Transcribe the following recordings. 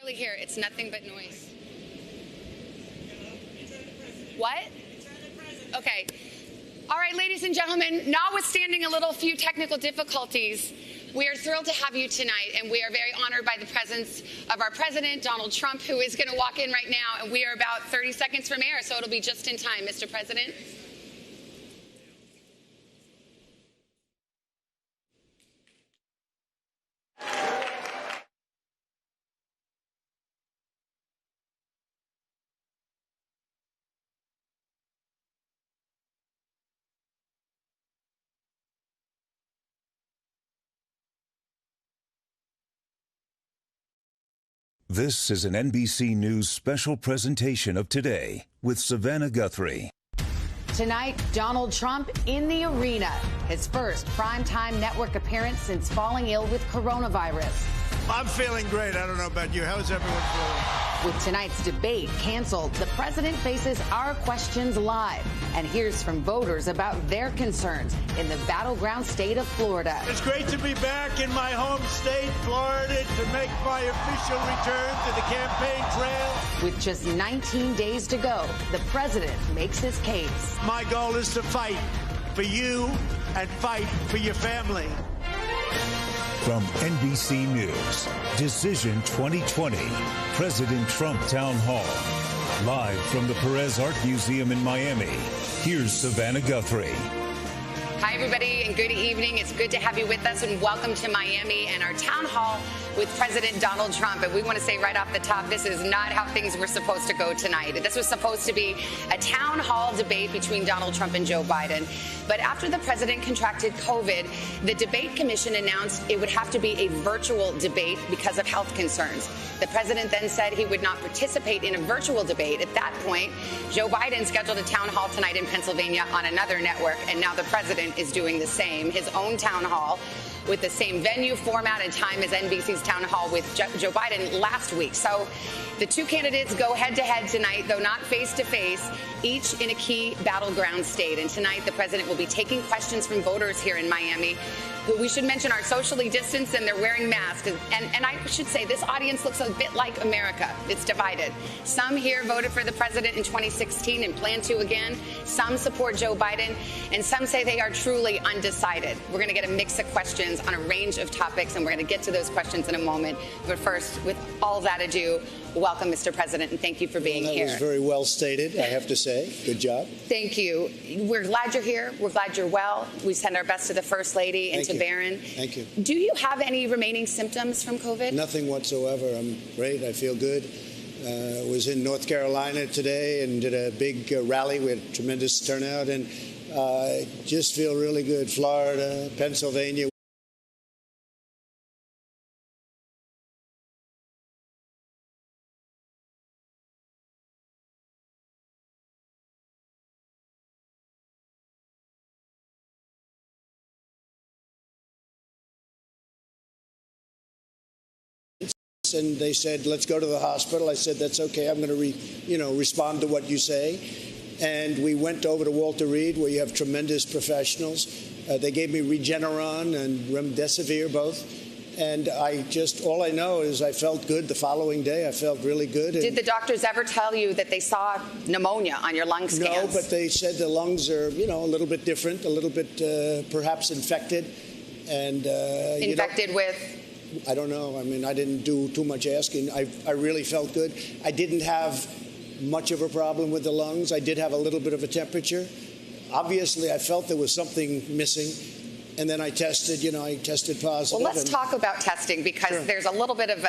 Here, it's nothing but noise. What? Okay. All right, ladies and gentlemen, notwithstanding a few technical difficulties, we are thrilled to have you tonight, and we are very honored by the presence of our president, Donald Trump, who is going to walk in right now, and we are about 30 seconds from air, so it'll be just in time, Mr. President. This is an NBC News special presentation of Today with Savannah Guthrie. Tonight, Donald Trump in the arena. His first primetime network appearance since falling ill with coronavirus. I'm feeling great. I don't know about you. How's everyone feeling? With tonight's debate canceled, the president faces our questions live and hears from voters about their concerns in the battleground state of Florida. It's great to be back in my home state, Florida, to make my official return to the campaign trail. With just 19 days to go, the president makes his case. My goal is to fight for you and fight for your family. From NBC News, Decision 2020, President Trump Town Hall. Live from the Perez Art Museum in Miami, here's Savannah Guthrie. Hi, everybody, and good evening. It's good to have you with us, and welcome to Miami and our town hall with President Donald Trump. And we want to say right off the top, this is not how things were supposed to go tonight. This was supposed to be a town hall debate between Donald Trump and Joe Biden. But after the president contracted COVID, the debate commission announced it would have to be a virtual debate because of health concerns. The president then said he would not participate in a virtual debate. At that point, Joe Biden scheduled a town hall tonight in Pennsylvania on another network, and now the president is doing the same, his own town hall, with the same venue, format, and time as NBC's town hall with Joe Biden last week. So the two candidates go head-to-head tonight, though not face-to-face, each in a key battleground state. And tonight, the president will be taking questions from voters here in Miami, who we should mention are socially distanced and they're wearing masks. And I should say, this audience looks a bit like America. It's divided. Some here voted for the president in 2016 and plan to again. Some support Joe Biden, and some say they are truly undecided. We're going to get a mix of questions on a range of topics, and we're going to get to those questions in a moment. But first, with all that ado, welcome, Mr. President, and thank you for being here. That was very well stated, I have to say. Good job. Thank you. We're glad you're here. We're glad you're well. We send our best to the First Lady and to Barron. Thank you. Do you have any remaining symptoms from COVID? Nothing whatsoever. I'm great. I feel good. Was in North Carolina today and did a big rally. We had tremendous turnout, and just feel really good. Florida, Pennsylvania. And they said, let's go to the hospital. I said, that's okay. I'm going to, respond to what you say. And we went over to Walter Reed, where you have tremendous professionals. They gave me Regeneron and Remdesivir both. And all I know is I felt good the following day. I felt really good. Did the doctors ever tell you that they saw pneumonia on your lung scans? No, but they said the lungs are, a little bit different, a little bit perhaps infected. And infected with? I don't know. I mean, I didn't do too much asking. I really felt good. I didn't have much of a problem with the lungs. I did have a little bit of a temperature. Obviously, I felt there was something missing. And then I tested, I tested positive. Well, let's talk about testing, because there's a little bit of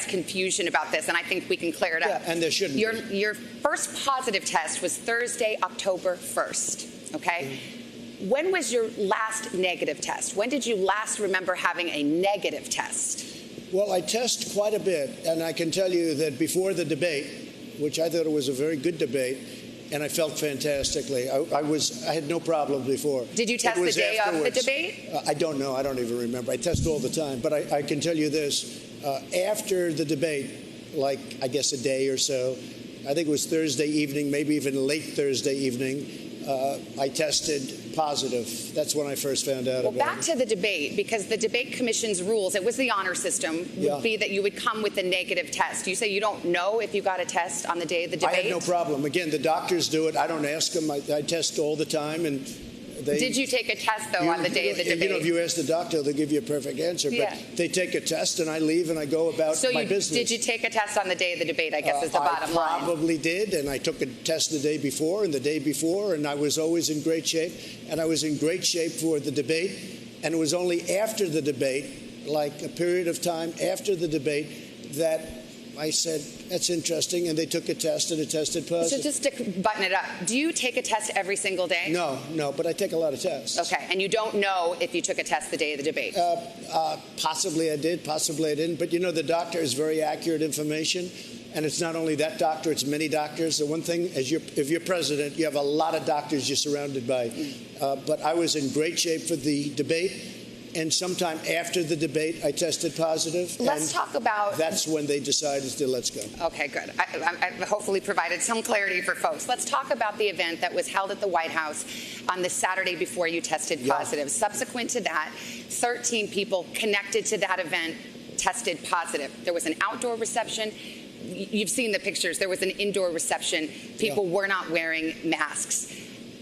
confusion about this, and I think we can clear it up. Yeah, and there shouldn't be. Your first positive test was Thursday, October 1st, okay? Mm-hmm. When was your last negative test? When did you last remember having a negative test? Well, I test quite a bit, and I can tell you that before the debate, which I thought it was a very good debate, and I felt fantastically. I had no problem before. Did you test the day of the debate? I don't know. I don't even remember. I test all the time. But I can tell you this. After the debate, like I guess a day or so, I think it was Thursday evening, maybe even late Thursday evening, I tested positive. That's when I first found out about it. Well, back to the debate, because the debate commission's rules, it was the honor system, would be that you would come with a negative test. You say you don't know if you got a test on the day of the debate? I had no problem. Again, the doctors do it. I don't ask them. I test all the time, and did you take a test, though, on the day of the debate? You know, if you ask the doctor, they'll give you a perfect answer. Yeah. But they take a test, and I leave, and I go about my business. Did you take a test on the day of the debate, I guess, is the bottom line? I probably did, and I took a test the day before and the day before, and I was always in great shape. And I was in great shape for the debate. And it was only after the debate, like a period of time after the debate, that I said, that's interesting, and they took a test, and it tested positive. So just to button it up, do you take a test every single day? No, but I take a lot of tests. Okay, and you don't know if you took a test the day of the debate? Possibly I did, possibly I didn't. But, you know, the doctor is very accurate information, and it's not only that doctor, it's many doctors. The one thing, if you're president, you have a lot of doctors you're surrounded by. But I was in great shape for the debate. And sometime after the debate, I tested positive. Let's talk about... That's when they decided to let's go. Okay, good. I hopefully provided some clarity for folks. Let's talk about the event that was held at the White House on the Saturday before you tested positive. Yeah. Subsequent to that, 13 people connected to that event tested positive. There was an outdoor reception. You've seen the pictures. There was an indoor reception. People were not wearing masks.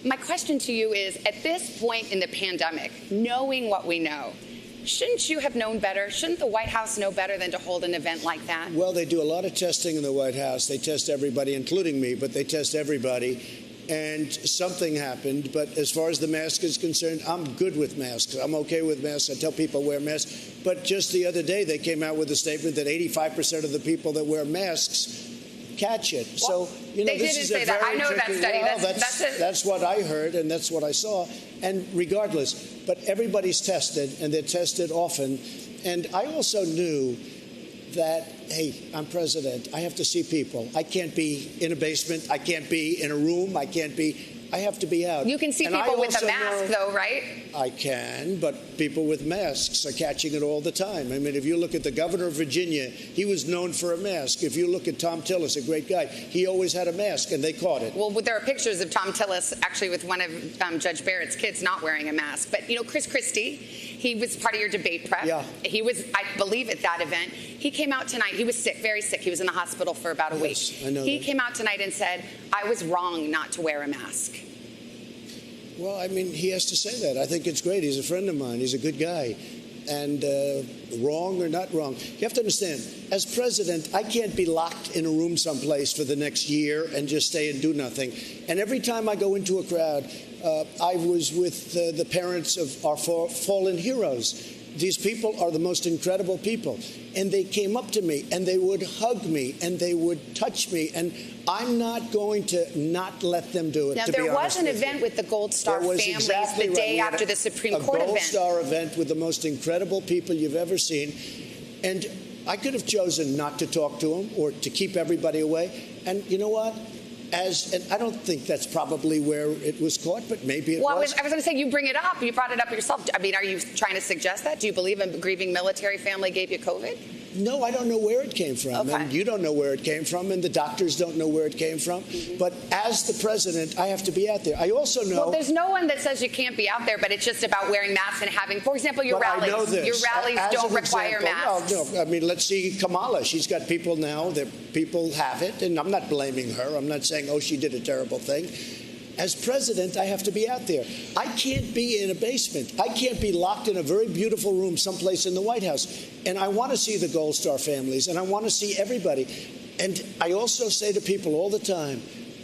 My question to you is, at this point in the pandemic, knowing what we know, shouldn't you have known better? Shouldn't the White House know better than to hold an event like that? Well, they do a lot of testing in the White House. They test everybody, including me, but they test everybody. And something happened. But as far as the mask is concerned, I'm good with masks. I'm okay with masks. I tell people wear masks. But just the other day, they came out with a statement that 85% of the people that wear masks catch it. Well, so, you know, they didn't say that. I know that study. That's what I heard, and that's what I saw. And regardless, but everybody's tested, and they're tested often. And I also knew that, hey, I'm president. I have to see people. I can't be in a basement. I can't be in a room. I have to be out. You can see people with a mask, though, right? I can, but people with masks are catching it all the time. I mean, if you look at the governor of Virginia, he was known for a mask. If you look at Tom Tillis, a great guy, he always had a mask, and they caught it. Well, there are pictures of Tom Tillis, actually, with one of Judge Barrett's kids not wearing a mask. But, you know, Chris Christie, he was part of your debate prep. Yeah. He was, I believe, at that event. He came out tonight. He was sick, very sick. He was in the hospital for about a week. I know He came out tonight and said, I was wrong not to wear a mask. Well, I mean, he has to say that. I think it's great. He's a friend of mine. He's a good guy. And wrong or not wrong, you have to understand, as president, I can't be locked in a room someplace for the next year and just stay and do nothing. And every time I go into a crowd, I was with the parents of our fallen heroes. These people are the most incredible people. And they came up to me, and they would hug me, and they would touch me. And I'm not going to not let them do it. Now, there was an event with the Gold Star families the day after the Supreme Court event. A Gold Star event with the most incredible people you've ever seen. And I could have chosen not to talk to them or to keep everybody away. And you know what? And I don't think that's probably where it was caught, but maybe it was. I was going to say, you bring it up. You brought it up yourself. I mean, are you trying to suggest that? Do you believe a grieving military family gave you COVID? No, I don't know where it came from. Okay. And you don't know where it came from, and the doctors don't know where it came from. Mm-hmm. But as the president, I have to be out there. I also know... Well, there's no one that says you can't be out there, but it's just about wearing masks and having, for example, your rallies. I know this. Your rallies don't require masks. No, I mean, let's see Kamala. She's got people now. People have it, and I'm not blaming her. I'm not saying, oh, she did a terrible thing. As president, I have to be out there. I can't be in a basement. I can't be locked in a very beautiful room someplace in the White House. And I want to see the Gold Star families, and I want to see everybody. And I also say to people all the time,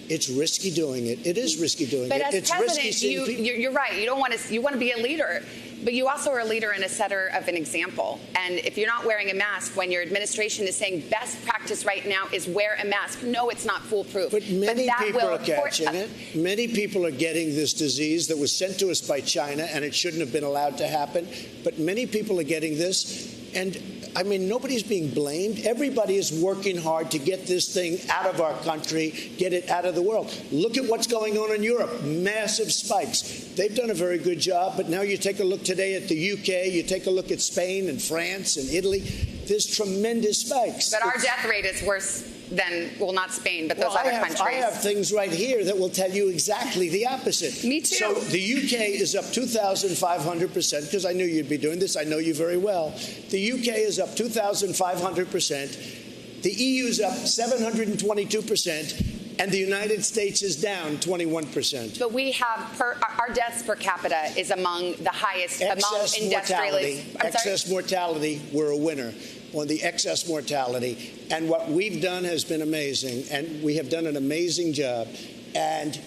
it's risky doing it. It is risky doing it. But as it's president, you're right. You want to be a leader. But you also are a leader and a setter of an example. And if you're not wearing a mask when your administration is saying best practice right now is wear a mask, no, it's not foolproof. But many people are catching it. Many people are getting this disease that was sent to us by China, and it shouldn't have been allowed to happen. But many people are getting this. And, I mean, nobody's being blamed. Everybody is working hard to get this thing out of our country, get it out of the world. Look at what's going on in Europe. Massive spikes. They've done a very good job, but now you take a look today at the UK, you take a look at Spain and France and Italy. There's tremendous spikes. But our death rate is worse than, well, not Spain, but those other countries. I have things right here that will tell you exactly the opposite. Me too. So the UK is up 2,500%, because I knew you'd be doing this. I know you very well. The UK is up 2,500%. The EU is up 722%. And the United States is down 21%. But we have, our deaths per capita is among the highest among industrialists. Excess mortality, we're a winner on the excess mortality. And what we've done has been amazing. And we have done an amazing job. And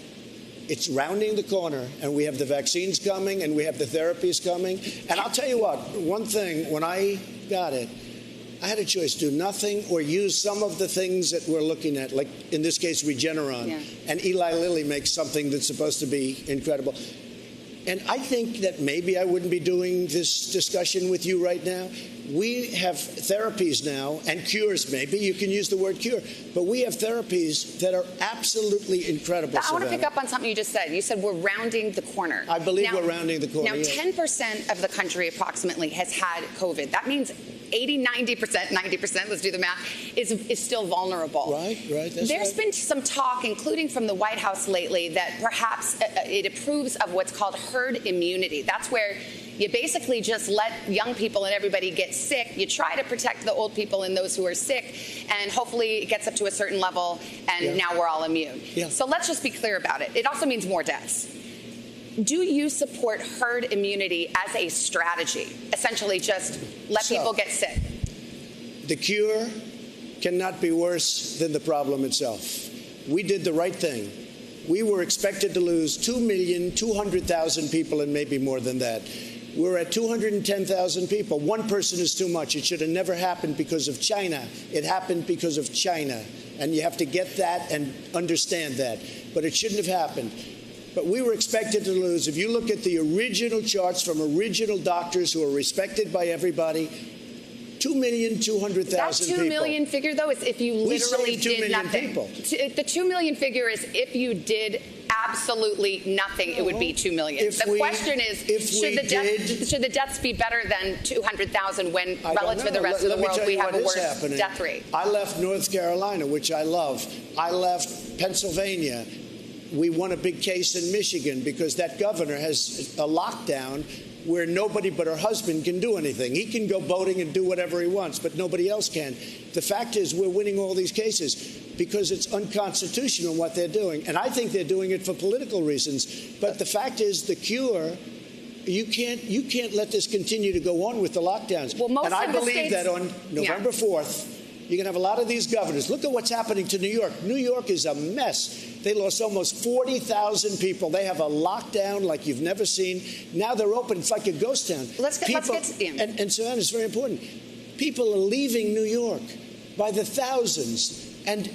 it's rounding the corner. And we have the vaccines coming, and we have the therapies coming. And I'll tell you what, one thing, when I got it, I had a choice, do nothing or use some of the things that we're looking at, like in this case, Regeneron. Yeah. And Eli Lilly makes something that's supposed to be incredible. And I think that maybe I wouldn't be doing this discussion with you right now. We have therapies now and cures, maybe. You can use the word cure. But we have therapies that are absolutely incredible. I want to pick up on something you just said. You said we're rounding the corner. I believe we're rounding the corner. Now, 10% of the country approximately has had COVID. That means 80, 90%, 90%, let's do the math, is still vulnerable. Right. There's been some talk, including from the White House lately, that perhaps it approves of what's called herd immunity. That's where you basically just let young people and everybody get sick. You try to protect the old people and those who are sick, and hopefully it gets up to a certain level, and now we're all immune. Yeah. So let's just be clear about it. It also means more deaths. Do you support herd immunity as a strategy? Essentially just let people get sick. The cure cannot be worse than the problem itself. We did the right thing. We were expected to lose 2,200,000 people and maybe more than that. We're at 210,000 people. One person is too much. It should have never happened because of China. It happened because of China. And you have to get that and understand that. But it shouldn't have happened. But we were expected to lose. If you look at the original charts from original doctors who are respected by everybody, 2,200,000 people. That 2 million figure, though, is if you literally did nothing. People. The 2 million figure is if you did absolutely nothing, it would be 2 million. The question is, should the deaths be better than 200,000 when, relative to the rest of the world, we have a worse death rate? I left North Carolina, which I love. I left Pennsylvania. We won a big case in Michigan because that governor has a lockdown where nobody but her husband can do anything. He can go boating and do whatever he wants, but nobody else can. The fact is we're winning all these cases because it's unconstitutional what they're doing. And I think they're doing it for political reasons. But the fact is the cure, you can't let this continue to go on with the lockdowns. Well, most and I believe that on November 4th, you're going to have a lot of these governors. Look at what's happening to New York. New York is a mess. They lost almost 40,000 people. They have a lockdown like you've never seen. Now they're open. It's like a ghost town. Let's get and Savannah, it's very important. People are leaving New York by the thousands. And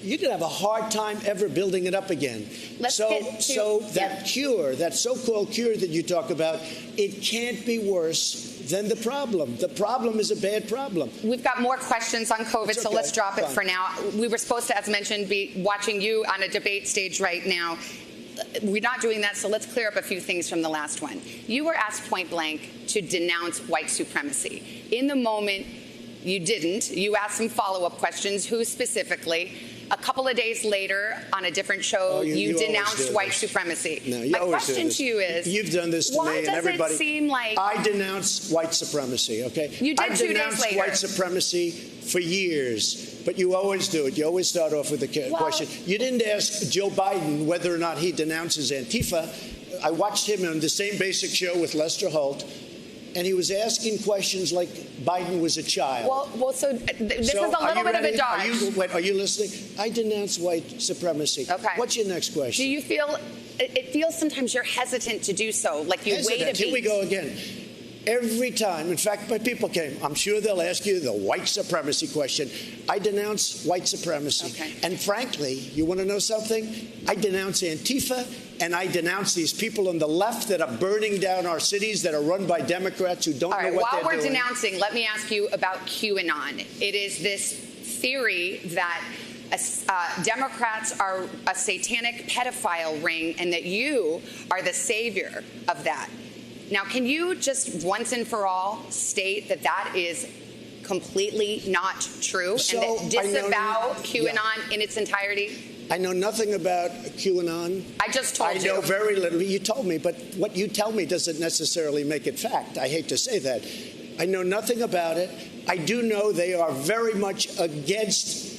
you're going to have a hard time ever building it up again. That cure, that so-called cure that you talk about, it can't be worse than the problem. The problem is a bad problem. We've got more questions on COVID, so let's drop it for now. We were supposed to, as mentioned, be watching you on a debate stage right now. We're not doing that, so let's clear up a few things from the last one. You were asked point blank to denounce white supremacy. In the moment, you didn't. You asked some follow-up questions. Who specifically? A couple of days later, on a different show, you denounced white supremacy. No, My question to you is, you've done this to me and everybody. Why does it seem like I denounce white supremacy? Okay, you did 2 days later. I denounced white supremacy for years, but you always do it. You always start off with a question. You didn't ask Joe Biden whether or not he denounces Antifa. I watched him on the same basic show with Lester Holt. And he was asking questions like Biden was a child. So this is a little bit of a dodge. Are you listening? I denounce white supremacy. Okay. What's your next question? Do you feel, it feels sometimes you're hesitant to do so, like you wait a beat. Here we go again. Every time, in fact, my people came, I'm sure they'll ask you the white supremacy question. I denounce white supremacy. Okay. And frankly, you want to know something? I denounce Antifa, and I denounce these people on the left that are burning down our cities that are run by Democrats who don't know what they're doing. While we're denouncing, let me ask you about QAnon. It is this theory that Democrats are a satanic pedophile ring and that you are the savior of that. Now, can you just once and for all state that that is completely not true So, and that disavow QAnon in its entirety? I know nothing about QAnon. I just told you. I know very little. You told me, but what you tell me doesn't necessarily make it fact. I hate to say that. I know nothing about it. I do know they are very much against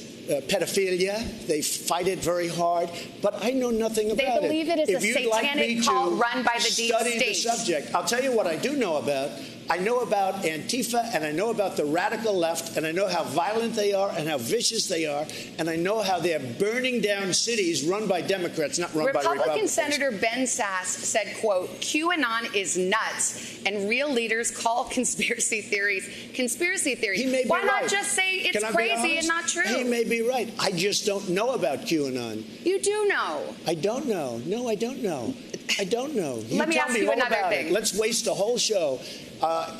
pedophilia. They fight it very hard, but I know nothing about it. They believe it is a satanic cult run by the deep study state. The subject. I'll tell you what I do know about. I know about Antifa, and I know about the radical left, and I know how violent they are and how vicious they are, and I know how they're burning down cities run by Democrats, not run by Republicans. Republican Senator Ben Sasse said, quote, QAnon is nuts, and real leaders call conspiracy theories conspiracy theories. He may be Why right. not just say it's crazy and not true? He may be right. I just don't know about QAnon. You do know. I don't know. No, I don't know. I don't know. Let me ask you another thing. Let's waste a whole show.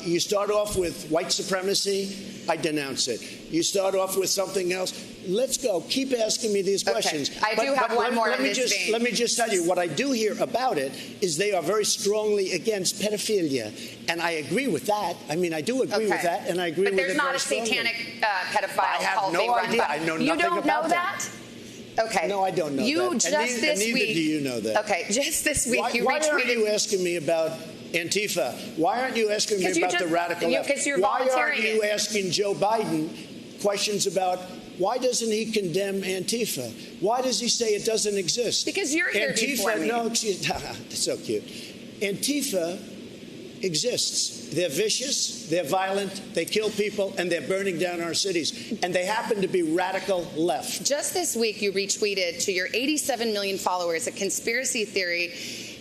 You start off with white supremacy, I denounce it. You start off with something else. Let's go. Keep asking me these questions. I do have one more in this vein. Let me just tell you, what I do hear about it is they are very strongly against pedophilia. And I agree with that. I mean, I do agree with that, and I agree with it very strongly. But there's not a satanic pedophile cult being run by. I have no idea. I know nothing about that. You don't know that? Okay. No, I don't know that. Neither do you know that. Okay, just this week you retweeted. Why aren't you asking me about Antifa? Why aren't you asking me about the radical left? Because you're volunteering. Why aren't you asking Joe Biden questions about why doesn't he condemn Antifa? Why does he say it doesn't exist? Because you're here before me. No, that's so cute. Antifa exists. They're vicious, they're violent, they kill people, and they're burning down our cities. And they happen to be radical left. Just this week, you retweeted to your 87 million followers a conspiracy theory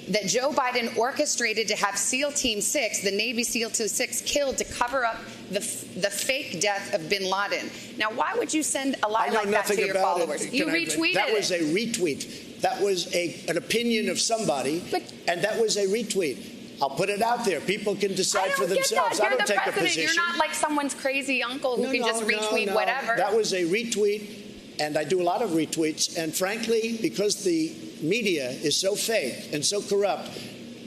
that Joe Biden orchestrated to have SEAL Team 6, the Navy SEAL Team 6, killed to cover up the fake death of bin Laden. Now, why would you send a lie like that to your followers? You retweeted That was a retweet. That was an opinion of somebody, and that was a retweet. I'll put it out there. People can decide for themselves. I don't take a position. You're not like someone's crazy uncle who can just retweet whatever. That was a retweet, and I do a lot of retweets. And frankly, because the media is so fake and so corrupt,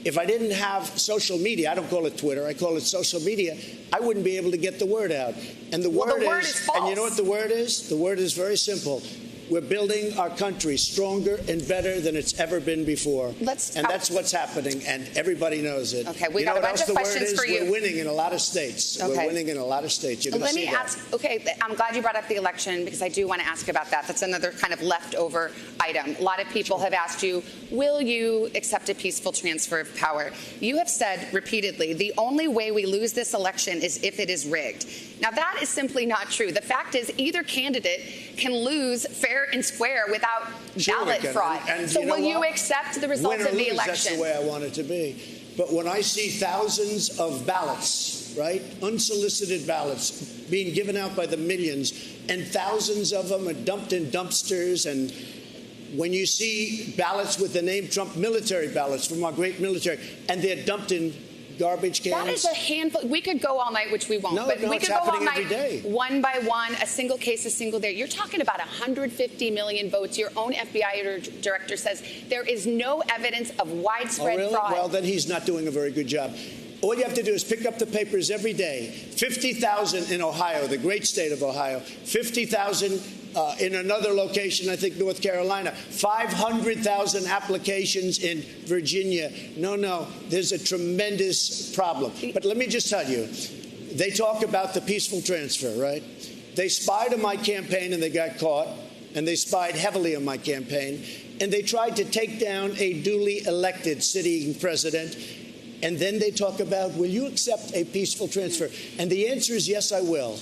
if I didn't have social media, I don't call it Twitter, I call it social media, I wouldn't be able to get the word out. And the word is false. And you know what the word is? The word is very simple. We're building our country stronger and better than it's ever been before. And that's what's happening, and everybody knows it. Okay, we got a bunch of questions for you. We're winning in a lot of states. Okay. We're winning in a lot of states. You're going to see that. Let me ask, okay, I'm glad you brought up the election because I do want to ask about that. That's another kind of leftover item. A lot of people have asked you, will you accept a peaceful transfer of power? You have said repeatedly, the only way we lose this election is if it is rigged. Now, that is simply not true. The fact is either candidate can lose fair and square without ballot fraud. And so will you accept the results of the election? That's the way I want it to be. But when I see thousands of ballots, right, unsolicited ballots being given out by the millions, and thousands of them are dumped in dumpsters, and when you see ballots with the name Trump, military ballots from our great military, and they're dumped in garbage cans. That is a handful. We could go all night, which we won't. But we could go all night, one by one, a single case, a single day. You're talking about 150 million votes. Your own FBI director says there is no evidence of widespread fraud. Well, then he's not doing a very good job. All you have to do is pick up the papers every day. 50,000 in Ohio, the great state of Ohio. 50,000 in another location, I think North Carolina. 500,000 applications in Virginia. No, there's a tremendous problem. But let me just tell you, they talk about the peaceful transfer, right? They spied on my campaign and they got caught, and they spied heavily on my campaign, and they tried to take down a duly elected sitting president. And then they talk about, will you accept a peaceful transfer? And the answer is yes, I will.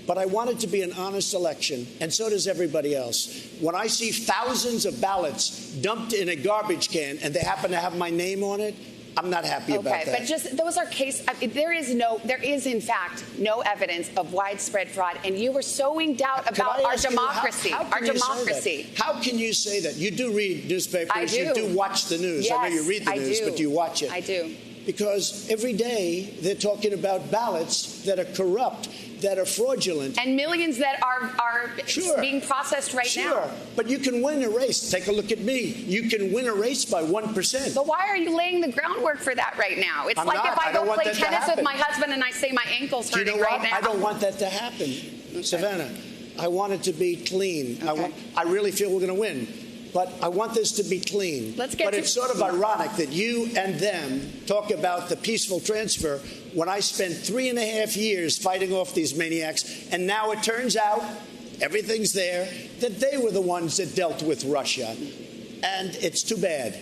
But I want it to be an honest election, and so does everybody else. When I see thousands of ballots dumped in a garbage can and they happen to have my name on it, I'm not happy about that. Okay, but just those are there is in fact no evidence of widespread fraud, and you were sowing doubt about our democracy. How can you say that? You do read newspapers. I do. You do watch the news. Yes, I know you read the news, but do you watch it? I do. Because every day they're talking about ballots that are corrupt, that are fraudulent. And millions that are being processed right now. But you can win a race. Take a look at me. You can win a race by 1%. But why are you laying the groundwork for that right now? It's like if I go play tennis with my husband and I say my ankle's hurting right now. I don't want that to happen. Okay. Savannah, I want it to be clean. Okay. I really feel we're going to win. But I want this to be clean. But it's sort of ironic that you and them talk about the peaceful transfer when I spent 3.5 years fighting off these maniacs, and now it turns out, everything's there, that they were the ones that dealt with Russia. And it's too bad.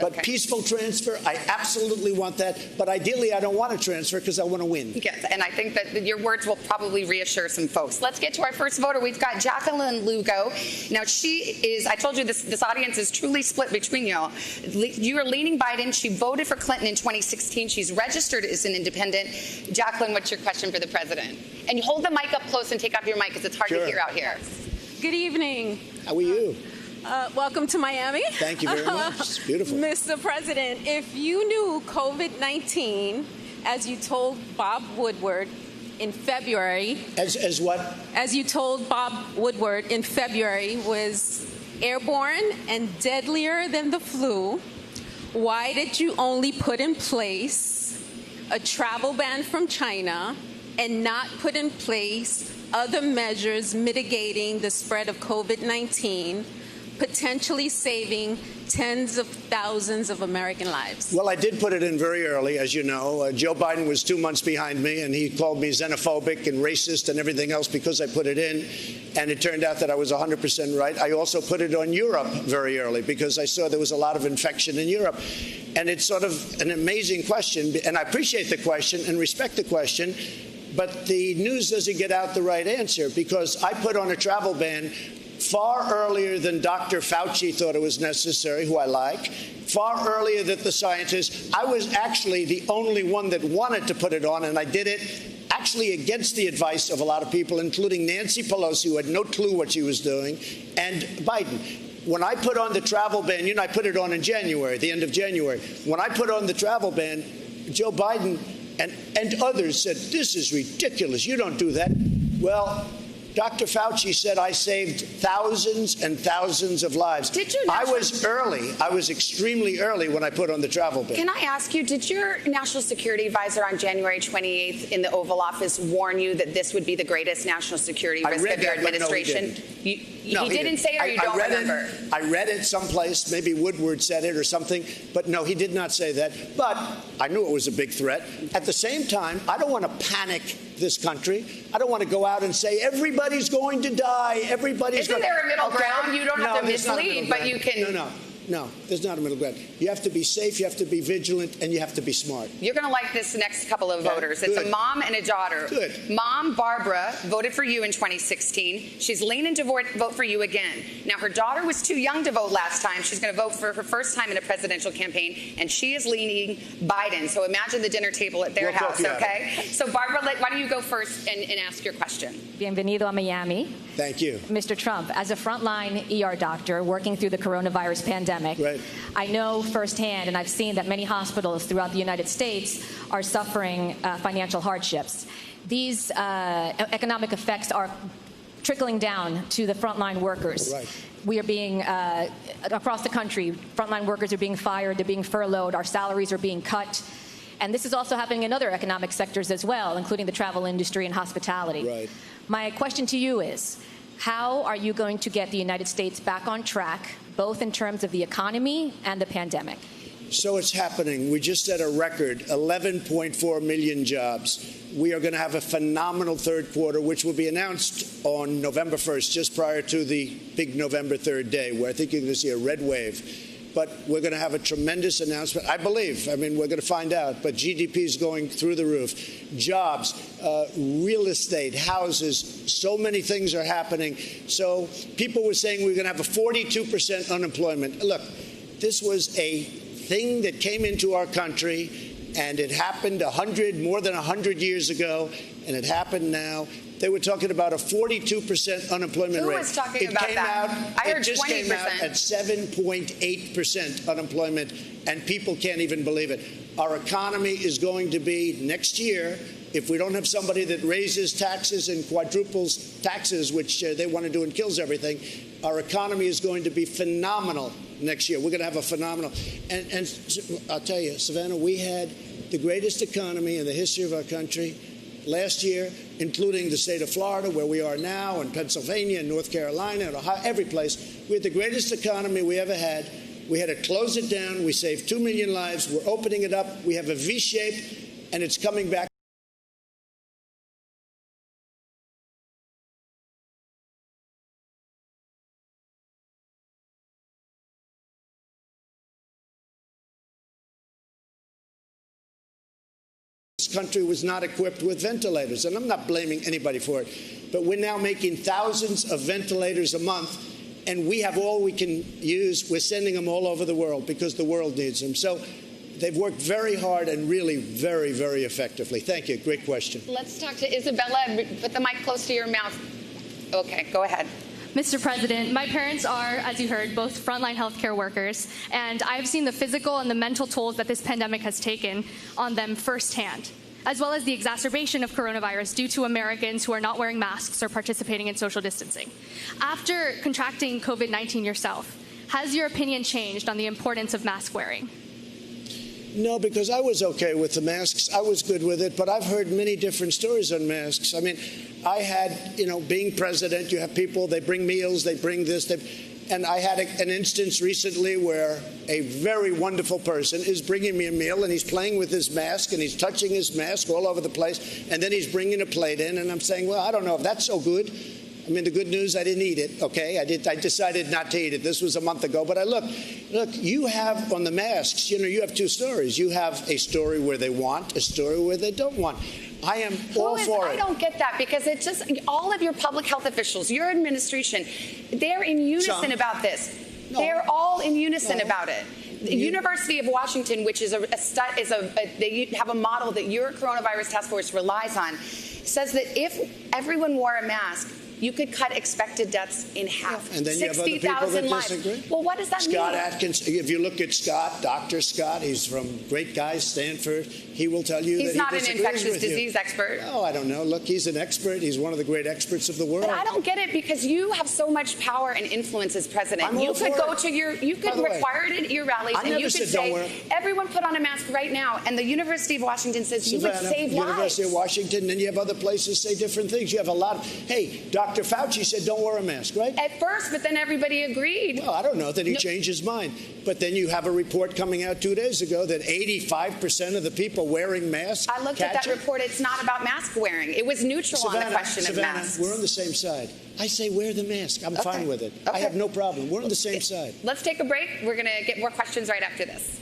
But peaceful transfer, I absolutely want that. But ideally, I don't want to transfer because I want to win. Yes, and I think that your words will probably reassure some folks. Let's get to our first voter. We've got Jacqueline Lugo. Now, she is, I told you this audience is truly split between y'all. You are leaning Biden. She voted for Clinton in 2016. She's registered as an independent. Jacqueline, what's your question for the president? And you hold the mic up close and take off your mic because it's hard to hear out here. Good evening. How are you? Welcome to Miami. Thank you very much. It's beautiful. Mr. President, if you knew COVID-19, as you told Bob Woodward in February... As what? As you told Bob Woodward in February, was airborne and deadlier than the flu, why did you only put in place a travel ban from China and not put in place other measures mitigating the spread of COVID-19, potentially saving tens of thousands of American lives? Well, I did put it in very early, as you know. Joe Biden was 2 months behind me, and he called me xenophobic and racist and everything else because I put it in. And it turned out that I was 100% right. I also put it on Europe very early because I saw there was a lot of infection in Europe. And it's sort of an amazing question, and I appreciate the question and respect the question, but the news doesn't get out the right answer because I put on a travel ban far earlier than Dr. Fauci thought it was necessary, who I like, far earlier than the scientists. I was actually the only one that wanted to put it on, and I did it actually against the advice of a lot of people, including Nancy Pelosi, who had no clue what she was doing, and Biden. When I put on the travel ban, I put it on in January, the end of January. When I put on the travel ban, Joe Biden and others said, this is ridiculous. You don't do that. Well, Dr. Fauci said I saved thousands and thousands of lives. Did you? I was early. I was extremely early when I put on the travel ban. Can I ask you, did your national security advisor on January 28th in the Oval Office warn you that this would be the greatest national security risk of your administration? No, he didn't say it, or you don't remember? I read it someplace. Maybe Woodward said it or something. But no, he did not say that. But I knew it was a big threat. At the same time, I don't want to panic this country. I don't want to go out and say everybody's going to die. Isn't there a middle ground? You don't have to mislead, but you can. No, there's not a middle ground. You have to be safe, you have to be vigilant, and you have to be smart. You're going to like this next couple of voters. It's a mom and a daughter. Good. Mom, Barbara, voted for you in 2016. She's leaning to vote for you again. Now, her daughter was too young to vote last time. She's going to vote for her first time in a presidential campaign, and she is leaning Biden. So imagine the dinner table at their house, okay? So, Barbara, why don't you go first and ask your question? Bienvenido a Miami. Thank you. Mr. Trump, as a frontline ER doctor working through the coronavirus pandemic, right. I know firsthand, and I've seen that many hospitals throughout the United States are suffering financial hardships. These economic effects are trickling down to the frontline workers. Right. We are being, across the country, frontline workers are being fired, they're being furloughed, our salaries are being cut. And this is also happening in other economic sectors as well, including the travel industry and hospitality. Right. My question to you is, how are you going to get the United States back on track, both in terms of the economy and the pandemic? So it's happening. We just set a record, 11.4 million jobs. We are going to have a phenomenal third quarter, which will be announced on November 1st, just prior to the big November 3rd day, where I think you're going to see a red wave. But we're going to have a tremendous announcement, I believe. I mean, we're going to find out. But GDP is going through the roof. Jobs, real estate, houses, so many things are happening. So people were saying we're going to have a 42% unemployment. Look, this was a thing that came into our country, and it happened more than 100 years ago, and it happened now. they were talking about a 42% unemployment rate. Who was talking about that? I heard 20%. It just came out at 7.8% unemployment, and people can't even believe it. Our economy is going to be, next year, if we don't have somebody that raises taxes and quadruples taxes, which they want to do and kills everything, our economy is going to be phenomenal next year. We're going to have a phenomenal. And I'll tell you, Savannah, we had the greatest economy in the history of our country last year, including the state of Florida, where we are now, and Pennsylvania, and North Carolina, and Ohio, every place. We had the greatest economy we ever had. We had to close it down. We saved 2 million lives. We're opening it up. We have a V shape, and it's coming back. This country was not equipped with ventilators, and I'm not blaming anybody for it, but we're now making thousands of ventilators a month, and we have all we can use. We're sending them all over the world because the world needs them. So they've worked very hard and really very, very effectively. Thank you. Great question. Let's talk to Isabella. Put the mic close to your mouth. Okay, go ahead. Mr. President, my parents are, as you heard, both frontline healthcare workers, and I've seen the physical and the mental tolls that this pandemic has taken on them firsthand, as well as the exacerbation of coronavirus due to Americans who are not wearing masks or participating in social distancing. After contracting COVID-19 yourself, has your opinion changed on the importance of mask wearing? No, because I was okay with the masks. I was good with it, but I've heard many different stories on masks. I mean, I had, being president, you have people, they bring meals, they bring this, and I had an instance recently where a very wonderful person is bringing me a meal, and he's playing with his mask, and he's touching his mask all over the place, and then he's bringing a plate in, and I'm saying, well, I don't know if that's so good. I mean, the good news, I didn't eat it, okay? I decided not to eat it. This was a month ago. But look, you have on the masks, you have two stories. You have a story where they want, a story where they don't want. I am all for it. I don't get that, because it's just all of your public health officials, your administration, they're in unison about this. No. They're all in unison about it. The University of Washington, which is they have a model that your coronavirus task force relies on, says that if everyone wore a mask, you could cut expected deaths in half. And then you have other people that disagree. Well, what does that mean? Scott Atkins, if you look at Scott, Dr. Scott, he's from great guy, Stanford. He will tell you that he disagrees with you. He's not an infectious disease expert. No, I don't know. Look, he's an expert. He's one of the great experts of the world. But I don't get it, because you have so much power and influence as president. You could go to you could require it at your rallies, and you could say, everyone put on a mask right now. And the University of Washington says you would save lives. University of Washington, and you have other places say different things. You have a lot. Hey, Dr. Fauci said don't wear a mask, right? At first, but then everybody agreed. Well, I don't know that he changed his mind. But then you have a report coming out 2 days ago that 85% of the people wearing masks. I looked at that report. It's not about mask wearing. It was neutral on the question of masks. We're on the same side. I say wear the mask. I'm fine with it. I have no problem. We're on the same side. Let's take a break. We're going to get more questions right after this.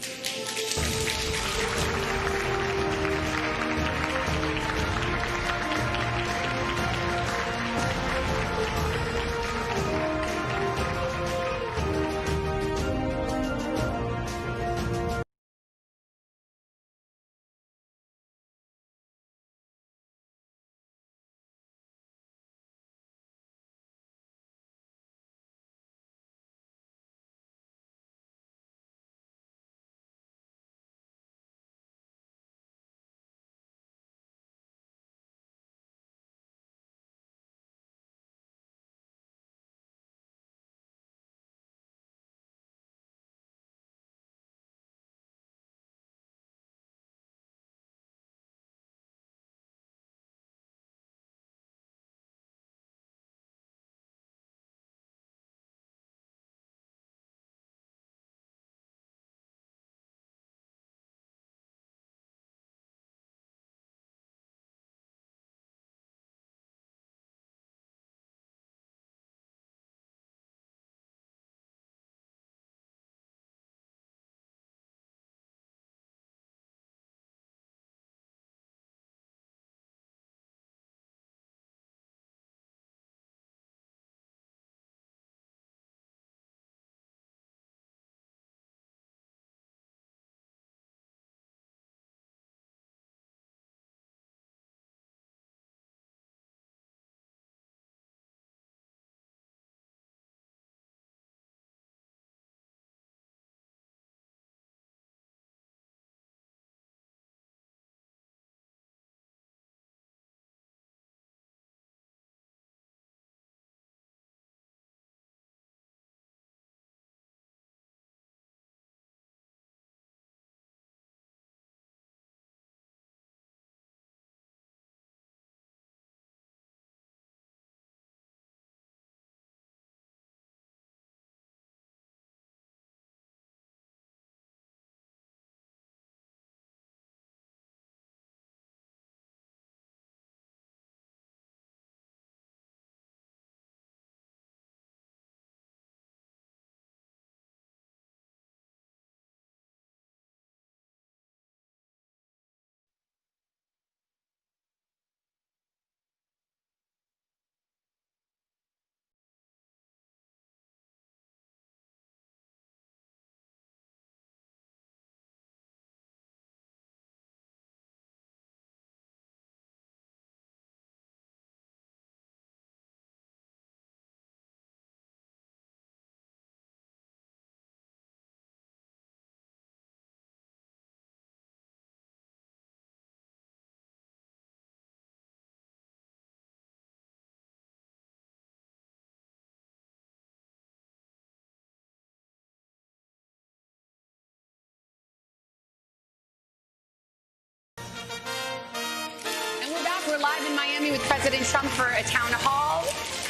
we're live in Miami with President Trump for a town hall.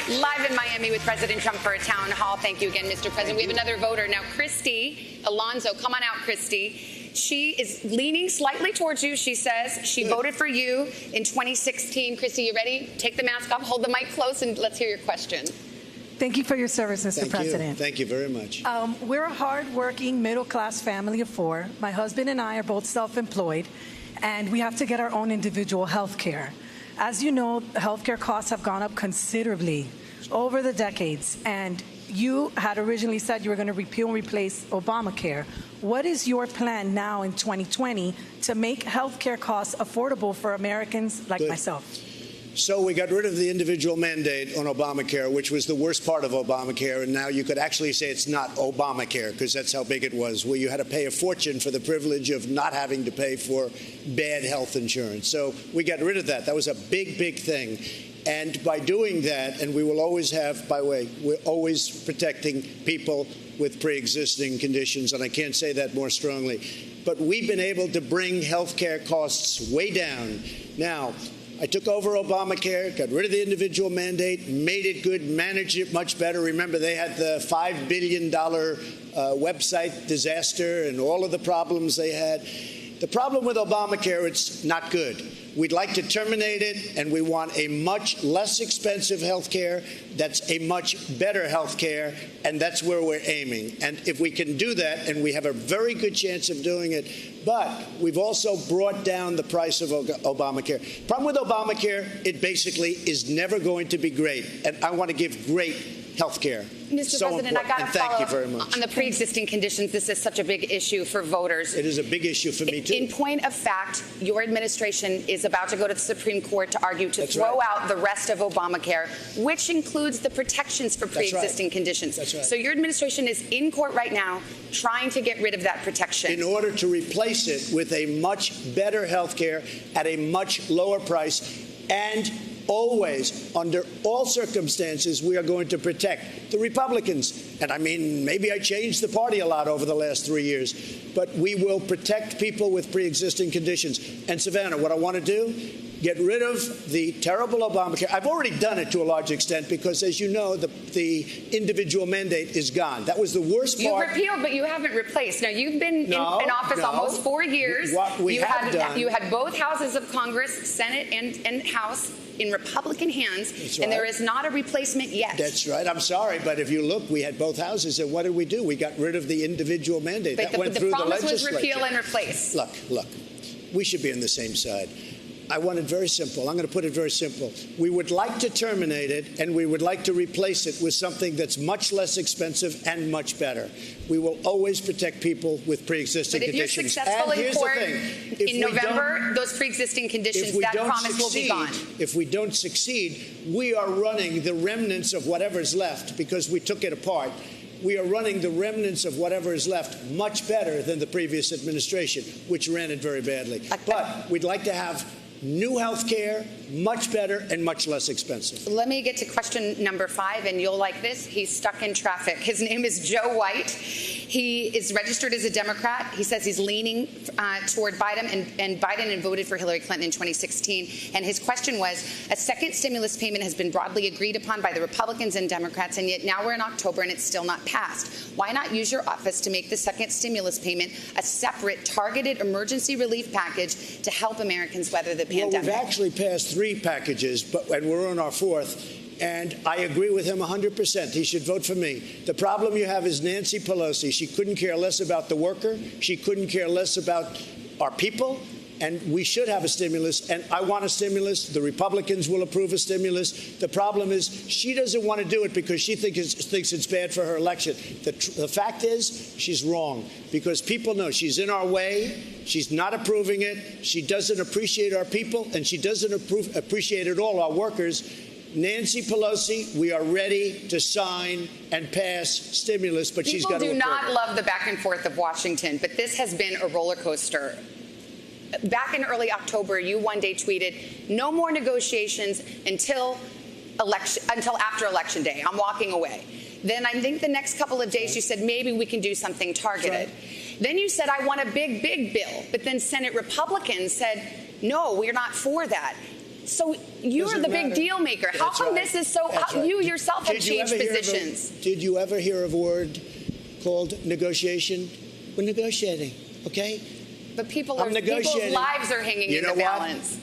Live in Miami with President Trump for a town hall. Thank you again, Mr. President. We have another voter. Now, Christy Alonso, come on out, Christy. She is leaning slightly towards you. She says she voted for you in 2016. Christy, you ready? Take the mask off, hold the mic close, and let's hear your question. Thank you for your service, Mr. President. Thank you very much. We're a hard-working, middle-class family of 4. My husband and I are both self-employed, and we have to get our own individual health care. As you know, healthcare costs have gone up considerably over the decades, and you had originally said you were going to repeal and replace Obamacare. What is your plan now in 2020 to make healthcare costs affordable for Americans like myself? So we got rid of the individual mandate on Obamacare, which was the worst part of Obamacare, and now you could actually say it's not Obamacare because that's how big it was, where you had to pay a fortune for the privilege of not having to pay for bad health insurance. So we got rid of that. That was a big, big thing. And by doing that, and we will always have, by the way, we're always protecting people with pre-existing conditions, and I can't say that more strongly. But we've been able to bring health care costs way down. Now, I took over Obamacare, got rid of the individual mandate, made it good, managed it much better. Remember, they had the $5 billion website disaster and all of the problems they had. The problem with Obamacare, it's not good. We'd like to terminate it, and we want a much less expensive health care that's a much better health care, and that's where we're aiming. And if we can do that, and we have a very good chance of doing it, but we've also brought down the price of Obamacare. Problem with Obamacare, it basically is never going to be great, and I want to give great health care. Mr. President, I got to follow up on the pre-existing conditions. This is such a big issue for voters. It is a big issue for me, too. In point of fact, your administration is about to go to the Supreme Court to argue to throw out the rest of Obamacare, which includes the protections for pre-existing conditions. That's right. So your administration is in court right now trying to get rid of that protection. In order to replace it with a much better health care at a much lower price, and always, under all circumstances, we are going to protect the Republicans. And I mean, maybe I changed the party a lot over the last 3 years, but we will protect people with pre-existing conditions. And Savannah, what I want to do, get rid of the terrible Obamacare. I've already done it to a large extent because, as you know, the individual mandate is gone. That was the worst part. You repealed, but you haven't replaced. Now, you've been in office almost 4 years. What we have done. You had both houses of Congress, Senate and House, in Republican hands, and there is not a replacement yet. That's right. I'm sorry, but if you look, we had both houses, and what did we do? We got rid of the individual mandate. But that went through the legislature. The promise was repeal and replace. Look, we should be on the same side. I want it very simple. I'm going to put it very simple. We would like to terminate it, and we would like to replace it with something that's much less expensive and much better. We will always protect people with pre-existing conditions. But if you're successful in court in November, those pre-existing conditions, that promise will be gone. If we don't succeed, we are running the remnants of whatever's left because we took it apart. We are running the remnants of whatever is left much better than the previous administration, which ran it very badly. But we'd like to have new health care, much better and much less expensive. Let me get to question number 5, and you'll like this. He's stuck in traffic. His name is Joe White. He is registered as a Democrat. He says he's leaning toward Biden and voted for Hillary Clinton in 2016. And his question was, a second stimulus payment has been broadly agreed upon by the Republicans and Democrats, and yet now we're in October and it's still not passed. Why not use your office to make the second stimulus payment a separate targeted emergency relief package to help Americans weather the pandemic? Well, we've actually passed 3 packages, and we're on our 4th. And I agree with him 100%. He should vote for me. The problem you have is Nancy Pelosi. She couldn't care less about the worker. She couldn't care less about our people. And we should have a stimulus. And I want a stimulus. The Republicans will approve a stimulus. The problem is she doesn't want to do it because she thinks it's bad for her election. The fact is she's wrong because people know she's in our way. She's not approving it. She doesn't appreciate our people, and she doesn't appreciate at all our workers. Nancy Pelosi, we are ready to sign and pass stimulus, but she's got to approve it. People do not love the back and forth of Washington, but this has been a roller coaster. Back in early October, you one day tweeted, no more negotiations until after Election Day. I'm walking away. Then I think the next couple of days you said maybe we can do something targeted. Then you said I want a big, big bill. But then Senate Republicans said, no, we're not for that. So you're Doesn't the big matter. deal maker. How That's come right. this is so? That's How, right. you yourself have changed positions. Did you ever hear of a word called negotiation? We're negotiating, okay? But people's negotiating. lives are hanging in the balance.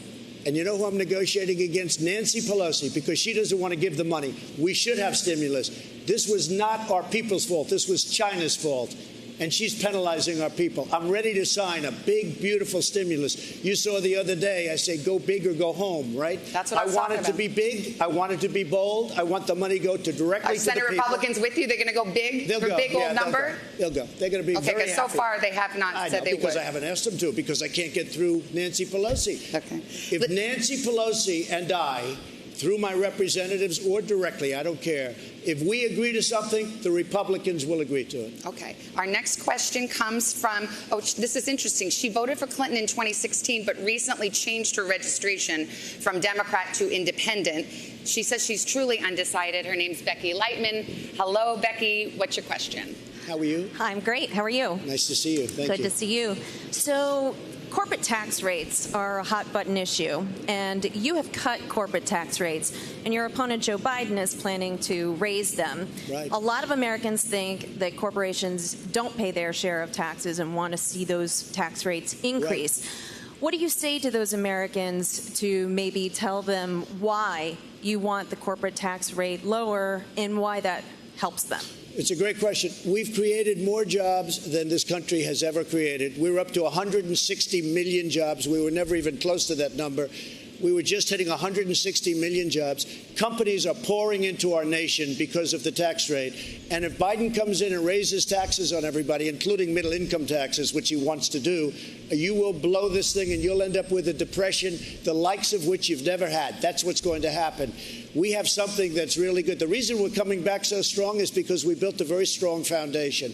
And you know who I'm negotiating against? Nancy Pelosi, because she doesn't want to give the money. We should have stimulus. This was not our people's fault. This was China's fault. And she's penalizing our people. I'm ready to sign a big, beautiful stimulus. You saw the other day, I say, go big or go home, right? That's what I was want talking it to about. be big. I want it to be bold. I want the money to go directly to the people. Senate Republicans with you? They're going to go big? They'll go. Big old number? They'll go. They're going to be okay, very because so happy. far they have not said they would. Because I haven't asked them to, because I can't get through Nancy Pelosi. Okay. If Nancy Pelosi and I, through my representatives or directly, I don't care, if we agree to something, the Republicans will agree to it. Okay. Our next question comes from, this is interesting. She voted for Clinton in 2016, but recently changed her registration from Democrat to Independent. She says she's truly undecided. Her name's Becky Lightman. Hello, Becky. What's your question? How are you? I'm great. How are you? Nice to see you. Thank you. Good to see you. So, corporate tax rates are a hot button issue, and you have cut corporate tax rates, and your opponent Joe Biden is planning to raise them. Right. A lot of Americans think that corporations don't pay their share of taxes and want to see those tax rates increase. Right. What do you say to those Americans to maybe tell them why you want the corporate tax rate lower and why that helps them? It's a great question. We've created more jobs than this country has ever created. We're up to 160 million jobs. We were never even close to that number. We were just hitting 160 million jobs. Companies are pouring into our nation because of the tax rate. And if Biden comes in and raises taxes on everybody, including middle income taxes, which he wants to do, you will blow this thing and you'll end up with a depression, the likes of which you've never had. That's what's going to happen. We have something that's really good. The reason we're coming back so strong is because we built a very strong foundation.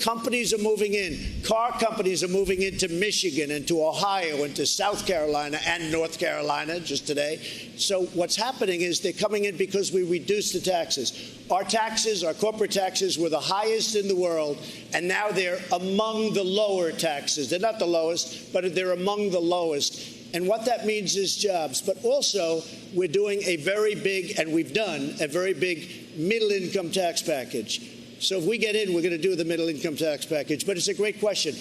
Companies are moving in. Car companies are moving into Michigan and to Ohio and to South Carolina and North Carolina just today. So what's happening is they're coming in because we reduced the taxes. Our taxes, our corporate taxes, were the highest in the world, and now they're among the lower taxes. They're not the lowest, but they're among the lowest. And what that means is jobs. But also, we're doing a very big, and we've done a very big middle-income tax package. So if we get in, we're going to do the middle-income tax package. But it's a great question.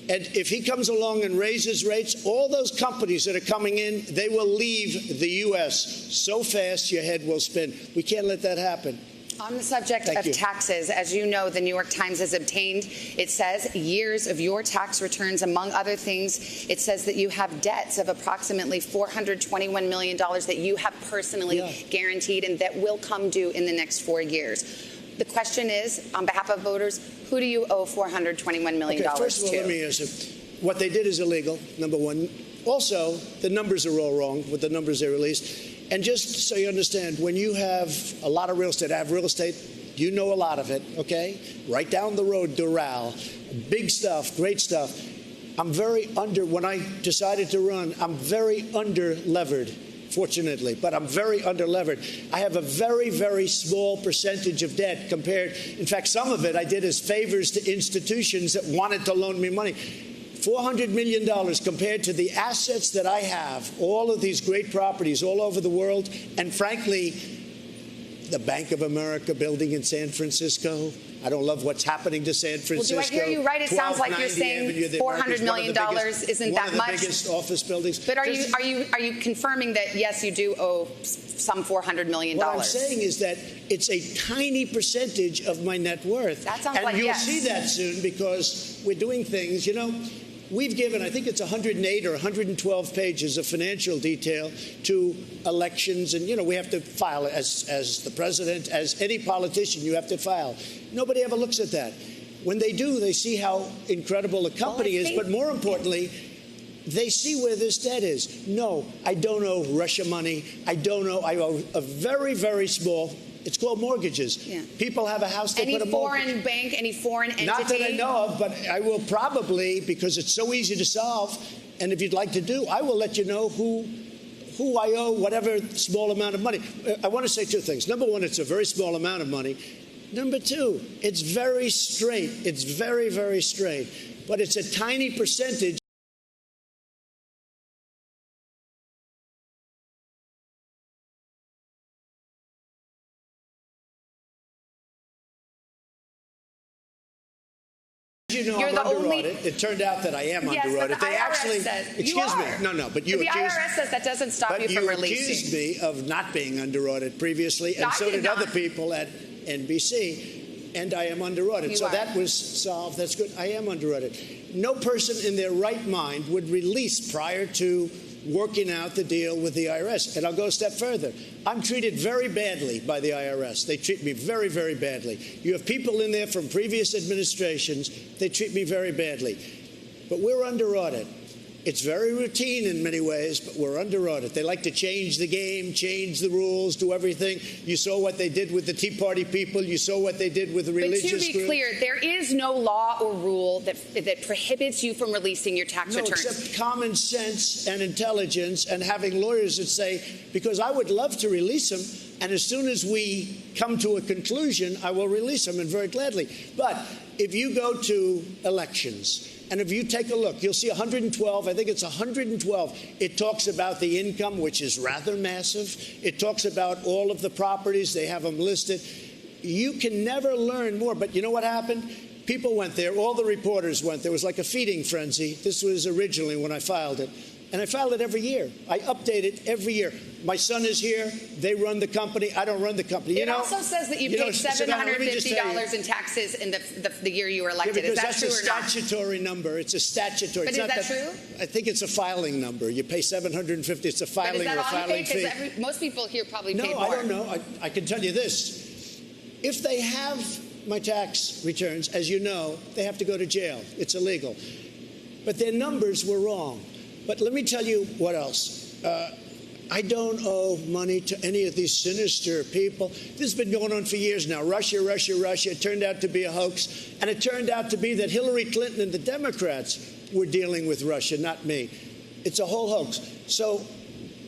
And if he comes along and raises rates, all those companies that are coming in, they will leave the U.S. so fast your head will spin. We can't let that happen. On the subject of taxes, as you know, the New York Times has obtained, it says, years of your tax returns. Among other things, it says that you have debts of approximately $421 million that you have personally guaranteed and that will come due in the next 4 years. The question is, on behalf of voters, who do you owe $421 million to? First of all, let me answer. What they did is illegal, number one. Also, the numbers are all wrong with the numbers they released. And just so you understand, when you have a lot of real estate, I have real estate, you know a lot of it, okay? Right down the road, Doral, big stuff, great stuff. When I decided to run, I'm very under-levered, fortunately, but I'm very under-levered. I have a very, very small percentage of debt compared, in fact, some of it I did as favors to institutions that wanted to loan me money. $400 million compared to the assets that I have, all of these great properties all over the world, and frankly, the Bank of America building in San Francisco. I don't love what's happening to San Francisco. Well, do I hear you right? It sounds like you're saying $400 million isn't that much. One of the biggest office buildings. But are you confirming that, yes, you do owe some $400 million? What I'm saying is that it's a tiny percentage of my net worth. That sounds like yes. And you'll see that soon because we're doing things, you know. We've given, I think it's 108 or 112 pages of financial detail to elections. And, you know, we have to file as the president, as any politician, you have to file. Nobody ever looks at that. When they do, they see how incredible the company is. But more importantly, they see where this debt is. No, I don't owe Russia money. I owe a very, very small. It's called mortgages. Yeah. People have a house, they put a mortgage. Any foreign bank, any foreign entity? Not that I know of, but I will probably, because it's so easy to solve, and if you'd like to do, I will let you know who I owe whatever small amount of money. I want to say two things. Number one, it's a very small amount of money. Number two, it's very straight. It's very, very straight. But it's a tiny percentage you know, You're I'm the under only. audit. It turned out that I am Yes, under but audit. the They IRS actually, says excuse you me, are. no, but you The accused. IRS says that doesn't stop But you from accused releasing. me of not being under audit previously, and No, I so did did not. other people at NBC. And I am under audit. You So are. that was solved. That's good. I am under audit. No person in their right mind would release prior to working out the deal with the IRS. And I'll go a step further. I'm treated very badly by the IRS. They treat me very, very badly. You have people in there from previous administrations. They treat me very badly. But we're under audit. It's very routine in many ways, but we're under audit. They like to change the game, change the rules, do everything. You saw what they did with the Tea Party people. You saw what they did with the religious But to be groups. clear, there is no law or rule that prohibits you from releasing your tax No, returns. except common sense and intelligence and having lawyers that say, because I would love to release them, and as soon as we come to a conclusion, I will release them, and very gladly. But if you go to elections, and if you take a look, you'll see 112, I think it's 112. It talks about the income, which is rather massive. It talks about all of the properties. They have them listed. You can never learn more. But you know what happened? People went there. All the reporters went. There was like a feeding frenzy. This was originally when I filed it. And I filed it every year. I update it every year. My son is here. They run the company. I don't run the company. It also says that you paid $750 in taxes in the year you were elected. Yeah, is that true or that's a statutory number. It's a statutory. But it's is not that true? I think it's a filing number. You pay $750. It's a filing or a filing fee. Most people here probably No, pay more. I don't know. I can tell you this. If they have my tax returns, as you know, they have to go to jail. It's illegal. But their numbers were wrong. But let me tell you what else. I don't owe money to any of these sinister people. This has been going on for years now. Russia, Russia, Russia. It turned out to be a hoax. And it turned out to be that Hillary Clinton and the Democrats were dealing with Russia, not me. It's a whole hoax. So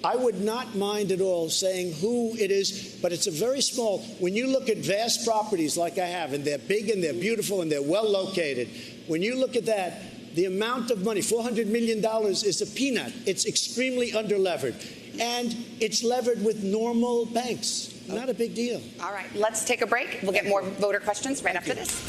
I would not mind at all saying who it is, but it's a very small. When you look at vast properties like I have, and they're big and they're beautiful and they're well located, when you look at that, the amount of money, $400 million, is a peanut. It's extremely under-levered. And it's levered with normal banks. Not a big deal. All right, let's take a break. We'll get more voter questions right after this.